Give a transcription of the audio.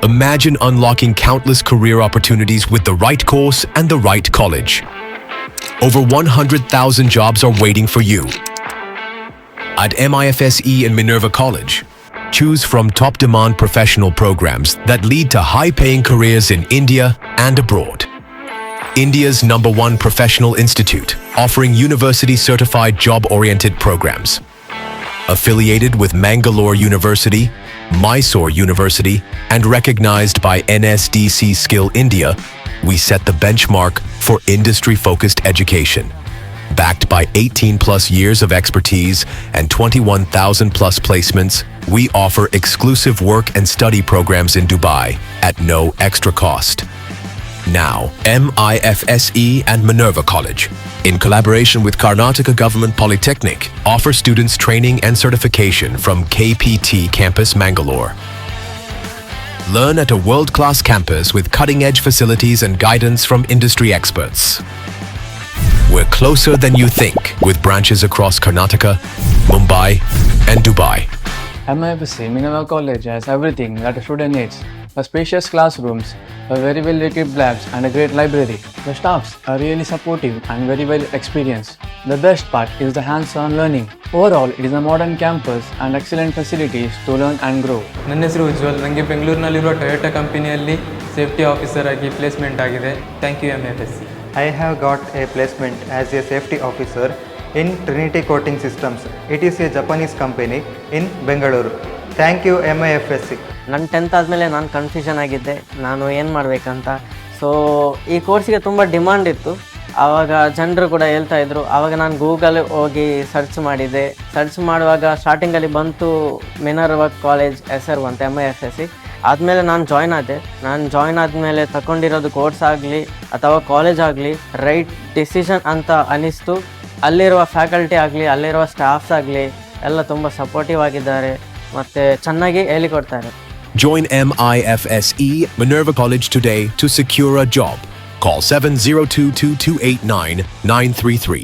Imagine unlocking countless career opportunities with the right course and the right college. Over 100,000 jobs are waiting for you. At MIFSE and Minerva College, choose from top demand professional programs that lead to high-paying careers in India and abroad. India's #1 professional institute, offering university-certified job-oriented programs. Affiliated with Mangalore University, Mysore University, and recognized by NSDC Skill India, we set the benchmark for industry-focused education. Backed by 18+ years of expertise and 21,000+ placements, we offer exclusive work and study programs in Dubai at no extra cost. Now, MIFSE and Minerva College, in collaboration with Karnataka Government Polytechnic, offer students training and certification from KPT Campus Mangalore. Learn at a world-class campus with cutting-edge facilities and guidance from industry experts. We're closer than you think, with branches across Karnataka, Mumbai, and Dubai. MIFSC Minerva College has everything that a student needs. A spacious classrooms, a very well-equipped labs and a great library. The staffs are really supportive and very well experienced. The best part is the hands-on learning. Overall, it is a modern campus and excellent facilities to learn and grow. ನನ್ನ ಹೆಸರು ಉಜ್ವಲ್. ನನಗೆ ಬೆಂಗಳೂರಿನಲ್ಲಿರುವ Toyota ಕಂಪನಿಯಲ್ಲಿ safety officer ಆಗಿ placement ಆಗಿದೆ. Thank you MIFSC. I have got a placement as a safety officer in Trinity Coating Systems. It is a Japanese company in Bengaluru. Thank you MIFSC. ನನ್ನ 10th ಆದಮೇಲೆ ನಾನು confusion ಆಗಿದ್ದೆ, ನಾನು ಏನು ಮಾಡಬೇಕಂತ. So ಈ ಕೋರ್ಸಿಗೆ ತುಂಬ ಡಿಮಾಂಡ್ ಇತ್ತು. ಆವಾಗ ಜನರು ಕೂಡ ಹೇಳ್ತಾ ಇದ್ರು. ಆವಾಗ ನಾನು ಗೂಗಲ್ ಹೋಗಿ ಸರ್ಚ್ ಮಾಡಿದೆ. ಸರ್ಚ್ ಮಾಡುವಾಗ ಸ್ಟಾರ್ಟಿಂಗಲ್ಲಿ ಬಂತು ಮಿನರ್ವಾ ಕಾಲೇಜ್ ಹೆಸರು ಅಂತ MIFSC. ಆದಮೇಲೆ ನಾನು ಜಾಯ್ನ್ ಆದೆ. ನಾನು ಜಾಯ್ನ್ ಆದಮೇಲೆ ತಗೊಂಡಿರೋದು ಕೋರ್ಸ್ ಆಗಲಿ ಅಥವಾ ಕಾಲೇಜ್ ಆಗಲಿ ರೈಟ್ ಡಿಸಿಷನ್ ಅಂತ ಅನ್ನಿಸ್ತು. ಅಲ್ಲಿರುವ ಫ್ಯಾಕಲ್ಟಿ ಆಗಲಿ ಅಲ್ಲಿರುವ ಸ್ಟಾಫ್ಸ್ ಆಗಲಿ ಎಲ್ಲ ತುಂಬ ಸಪೋರ್ಟಿವ್ ಆಗಿದ್ದಾರೆ ಮತ್ತು ಚೆನ್ನಾಗಿ ಹೇಳಿಕೊಡ್ತಾರೆ. Join MIFSE Minerva College today to secure a job. Call 7022289933.